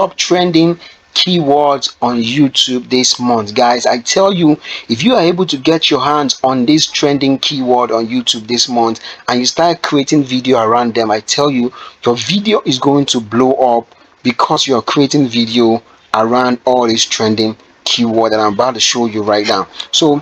top trending keywords on YouTube this month, guys. I tell you, if you are able to get your hands on this trending keyword on YouTube this month and you start creating video around them, I tell you, your video is going to blow up because you're creating video around all these trending keyword that I'm about to show you right now. So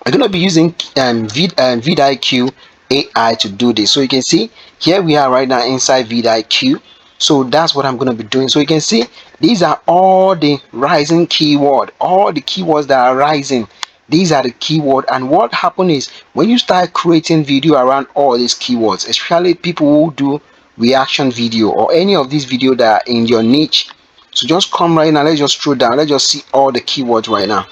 I'm going to be using vidIQ AI to do this. So you can see here we are right now inside vidIQ. So that's what I'm going to be doing. So you can see these are all the rising keyword, all the keywords that are rising. These are the keyword, and what happen is when you start creating video around all these keywords, especially people who do reaction video or any of these video that are in your niche. So just come right now, let's just scroll down, let's just see all the keywords right now.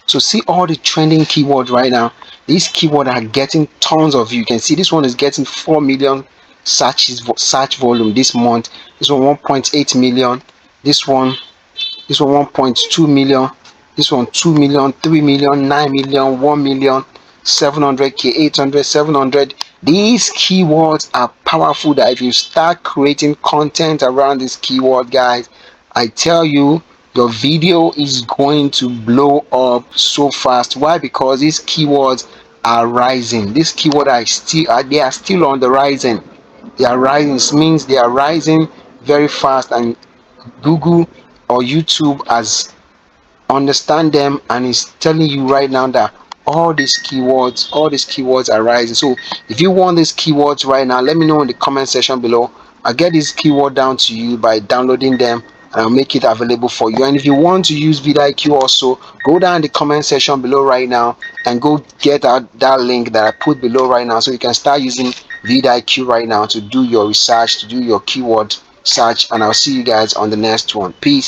So see all the trending keywords right now. These keywords are getting tons of views. You can see this one is getting 4 million search volume this month. This one 1.8 million. This one 1.2 million. This one 2 million, 3 million, 9 million, 1 million, 700k, 800, 700. These keywords are powerful that if you start creating content around this keyword, guys, I tell you, your video is going to blow up so fast. Why? Because these keywords are rising. These keywords they are still on the rising. They are rising. This means they are rising very fast, and Google or YouTube has understand them and is telling you right now that all these keywords are rising. So if you want these keywords right now, let me know in the comment section below. I'll get this keyword down to you by downloading them, and I'll make it available for you. And if you want to use vidIQ also, go down in the comment section below right now and go get that link that I put below right now, so you can start using vidIQ right now to do your research, to do your keyword search. And I'll see you guys on the next one. Peace.